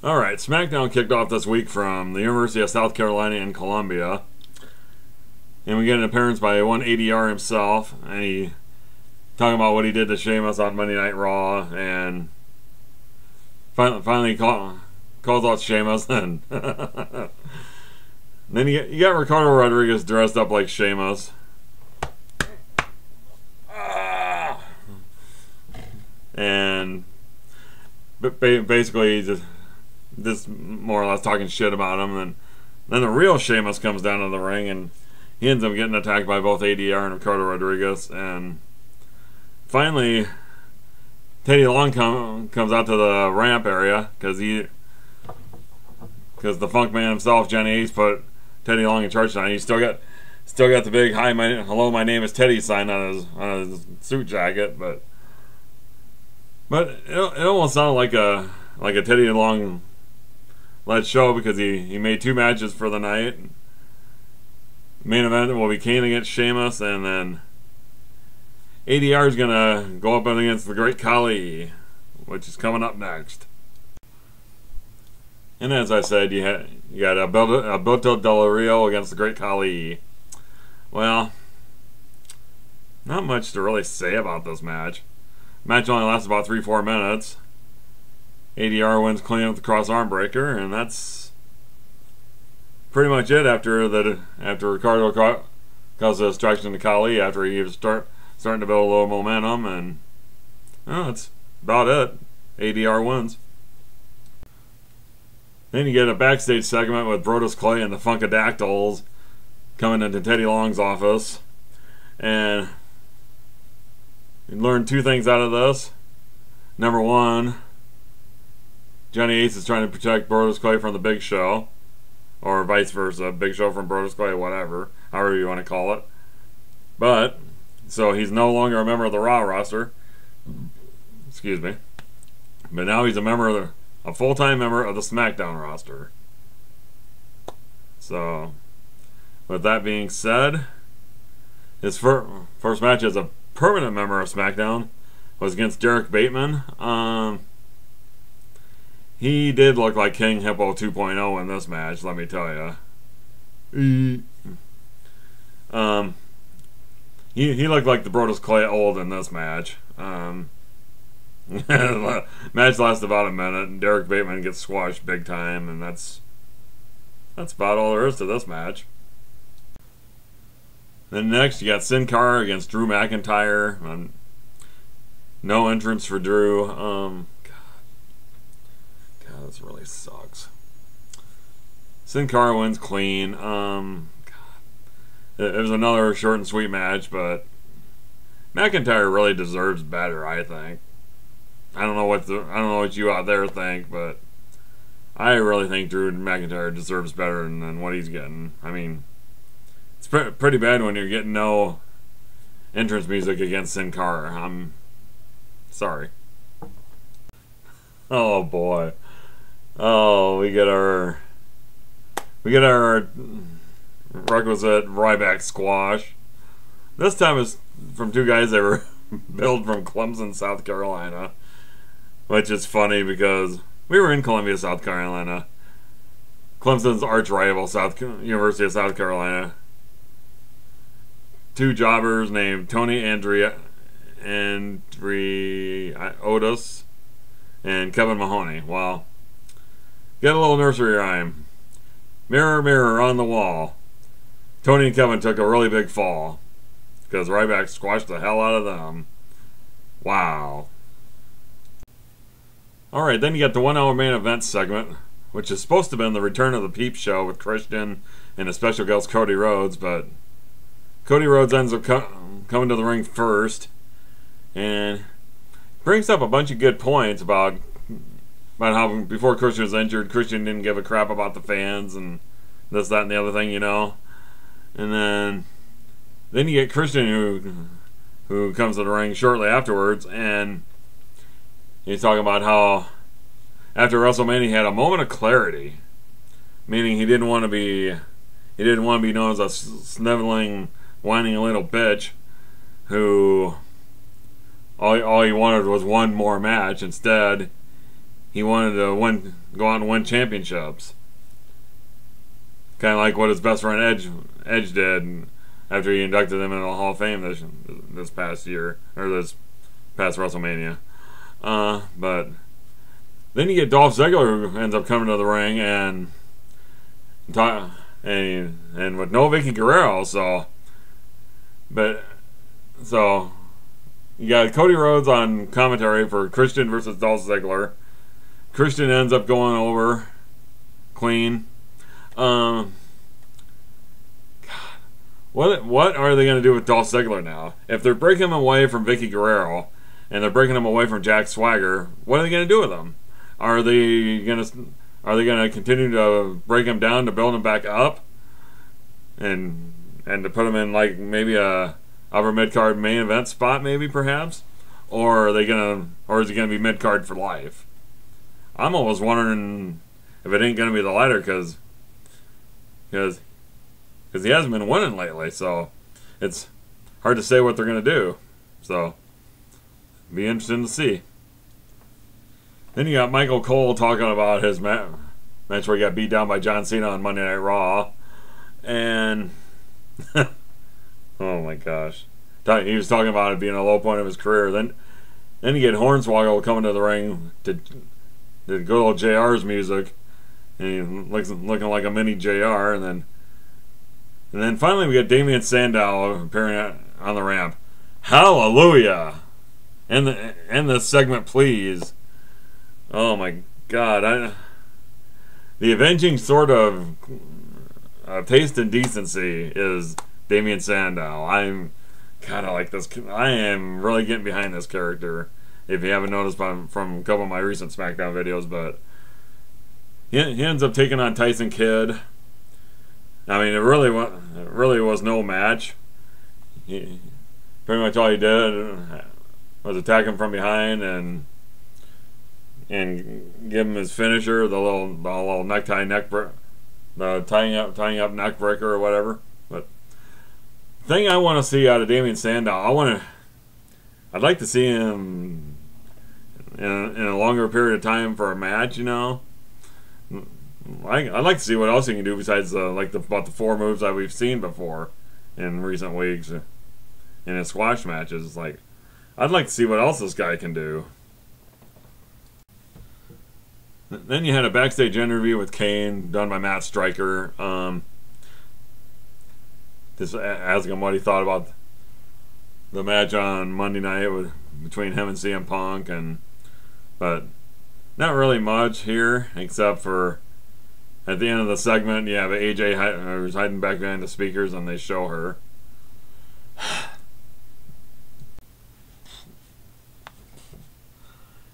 Alright, Smackdown kicked off this week from the University of South Carolina in Columbia. And we get an appearance by one ADR himself, and he talking about what he did to Sheamus on Monday Night Raw, and finally calls out Sheamus, and then you got Ricardo Rodriguez dressed up like Sheamus. And basically just more or less talking shit about him, and then the real Sheamus comes down to the ring, and he ends up getting attacked by both ADR and Ricardo Rodriguez, and finally Teddy Long comes out to the ramp area because the Funk Man himself, Johnny Ace, put Teddy Long in charge tonight. He's still got the big hello, my name is Teddy sign on his suit jacket, but it almost sounded like a Teddy Long led show, because he made 2 matches for the night. Main event will be Kane against Sheamus, and then ADR is gonna go up against the Great Khali, which is coming up next. And as I said, you got Alberto Del Rio against the Great Khali. Well, not much to really say about this match. Match only lasts about 3-4 minutes. ADR wins clean with the cross arm breaker, and that's pretty much it after Ricardo caused a distraction to Khali after he was starting to build a little momentum, and that's about it. ADR wins. Then you get a backstage segment with Brodus Clay and the Funkadactyls coming into Teddy Long's office, and you learn 2 things out of this. Number 1, Johnny Ace is trying to protect Brodus Clay from the Big Show, or vice versa, Big Show from Brodus Clay, whatever, however you want to call it. But so he's no longer a member of the Raw roster. Excuse me. But now he's a full-time member of the Smackdown roster. So, with that being said, his first match as a permanent member of Smackdown was against Derek Bateman. He did look like King Hippo 2.0 in this match, let me tell you. He looked like the Brodus Clay old in this match. Match lasted about a minute, and Derek Bateman gets squashed big time, and that's about all there is to this match. Then next, you got Sin Cara against Drew McIntyre. No entrance for Drew. God, this really sucks. Sin Cara wins clean. God, it was another short and sweet match, but McIntyre really deserves better, I think. I don't know what you out there think, but I really think Drew McIntyre deserves better than what he's getting. I mean, it's pretty bad when you're getting no entrance music against Sin Cara. I'm sorry. Oh boy. Oh, we get our requisite Ryback squash. This time it's from 2 guys that were billed from Clemson, South Carolina, which is funny because we were in Columbia, South Carolina. Clemson's arch rival, University of South Carolina. 2 jobbers named Tony Otis and Kevin Mahoney. Well, get a little nursery rhyme. Mirror, mirror on the wall. Tony and Kevin took a really big fall because Ryback squashed the hell out of them. Wow. Alright, then you got the 1-hour main event segment, which is supposed to have been the return of the Peep Show with Christian and his special guest Cody Rhodes, but Cody Rhodes ends up coming to the ring first and brings up a bunch of good points about how before Christian was injured, Christian didn't give a crap about the fans and this, that, and the other thing, you know. And then you get Christian who comes to the ring shortly afterwards, and he's talking about how after WrestleMania he had a moment of clarity, meaning he didn't want to be known as a sniveling, whining little bitch who all he wanted was one more match. Instead, he wanted to go out and win championships. Kind of like what his best friend Edge did after he inducted him into the Hall of Fame this past year, or this past WrestleMania. But then you get Dolph Ziggler, who ends up coming to the ring and with no Vicky Guerrero, so you got Cody Rhodes on commentary for Christian versus Dolph Ziggler. Christian ends up going over clean. God, what are they going to do with Dolph Ziggler now? If they're breaking him away from Vicky Guerrero and they're breaking him away from Jack Swagger, what are they going to do with him? Are they going to continue to break him down to build him back up, and to put him in like maybe a upper mid card main event spot, maybe perhaps, or is he gonna be mid card for life? I'm almost wondering if it ain't gonna be the latter, because he hasn't been winning lately, so it's hard to say what they're gonna do. So be interesting to see. Then you got Michael Cole talking about his match where he got beat down by John Cena on Monday Night Raw, and oh my gosh, he was talking about it being a low point of his career. Then you get Hornswoggle coming to the ring to good old JR's music, and he looking like a mini JR, and then finally we got Damian Sandow appearing on the ramp. Hallelujah! End this segment, please. Oh my God! The avenging sort of taste and decency is Damian Sandow. I'm kind of like this. I am really getting behind this character. If you haven't noticed from a couple of my recent Smackdown videos, but he ends up taking on Tyson Kidd. I mean, it really was no match. Pretty much all he did was attack him from behind and give him his finisher, the little necktie the tying up neck breaker or whatever. But the thing I want to see out of Damian Sandow, I'd like to see him in a longer period of time for a match. You know, I'd like to see what else he can do besides about the 4 moves that we've seen before in recent weeks in his squash matches. Like, I'd like to see what else this guy can do. Then you had a backstage interview with Kane done by Matt Stryker. Just asking him what he thought about the match on Monday night between him and CM Punk, but not really much here, except for at the end of the segment you have AJ who's hiding back behind the speakers and they show her.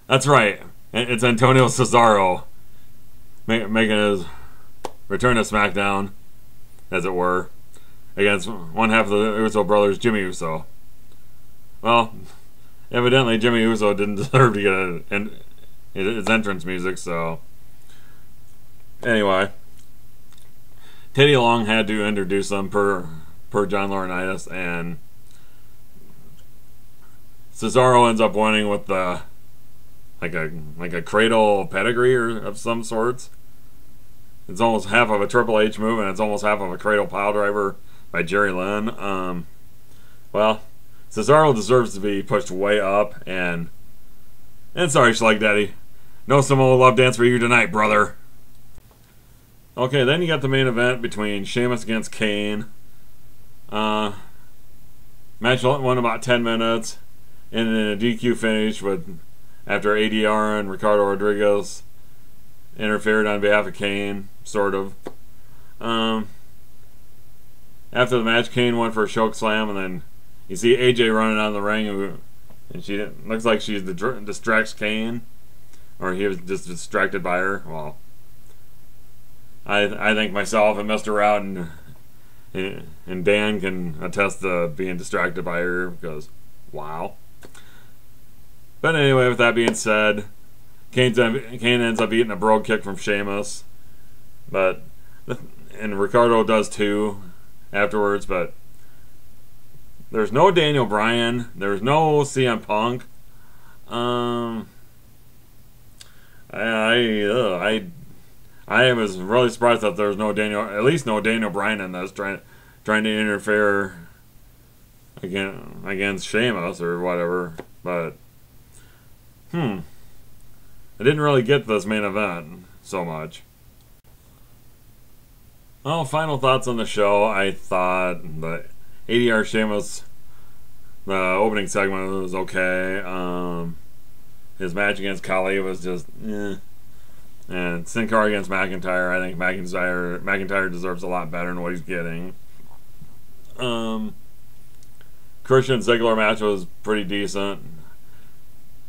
That's right. It's Antonio Cesaro making his return to SmackDown, as it were, against one half of the Uso brothers, Jimmy Uso. Well, evidently Jimmy Uso didn't deserve to get his entrance music, so anyway, Teddy Long had to introduce them per John Laurinaitis, and Cesaro ends up winning with the like a cradle pedigree or of some sorts. It's almost half of a Triple H move, and it's almost half of a cradle pile driver by Jerry Lynn. Well, Cesaro deserves to be pushed way up, and sorry, Schleg Daddy, no Samoa Love dance for you tonight, brother. Okay, then you got the main event between Sheamus against Kane. Match went about 10 minutes, and then a DQ finish after ADR and Ricardo Rodriguez interfered on behalf of Kane, sort of. After the match, Kane went for a choke slam, and then you see AJ running down the ring, and she looks like she distracts Kane, or he was just distracted by her. Well, I think myself and Mr. Rout and Dan can attest to being distracted by her, because wow. But anyway, with that being said, Kane ends up eating a brogue kick from Sheamus, and Ricardo does too afterwards. But there's no Daniel Bryan, there's no CM Punk. I was really surprised that there was at least no Daniel Bryan in this, trying to interfere against Sheamus or whatever. But I didn't really get this main event so much. Well, final thoughts on the show. I thought the ADR Sheamus, the opening segment was okay. His match against Khali was just And Sin Cara against McIntyre, I think McIntyre deserves a lot better than what he's getting. Christian Ziggler match was pretty decent.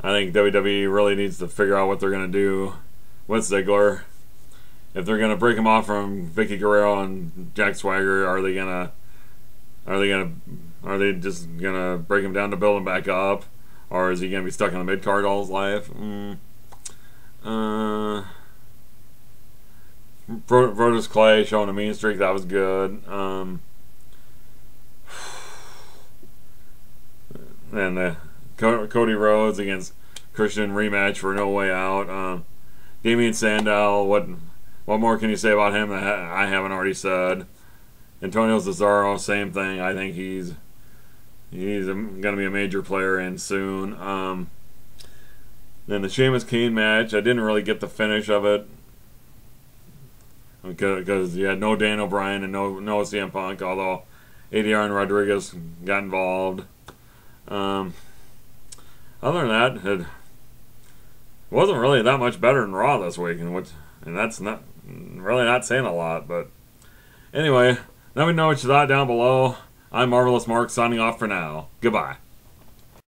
I think WWE really needs to figure out what they're going to do with Ziggler. If they're going to break him off from Vicky Guerrero and Jack Swagger, are they just going to break him down to build him back up? Or is he going to be stuck in the mid-card all his life? Brodus Clay showing a mean streak, that was good. And the Cody Rhodes against Christian rematch for No Way Out. Damian Sandow, what more can you say about him that I haven't already said? Antonio Cesaro, same thing. I think he's going to be a major player in soon. Then the Sheamus Kane match, I didn't really get the finish of it because you had no Daniel Bryan and no CM Punk, although ADR and Rodriguez got involved. Other than that, it wasn't really that much better than Raw this week, and that's not saying a lot. But anyway, let me know what you thought down below. I'm Marvelous Mark, signing off for now. Goodbye.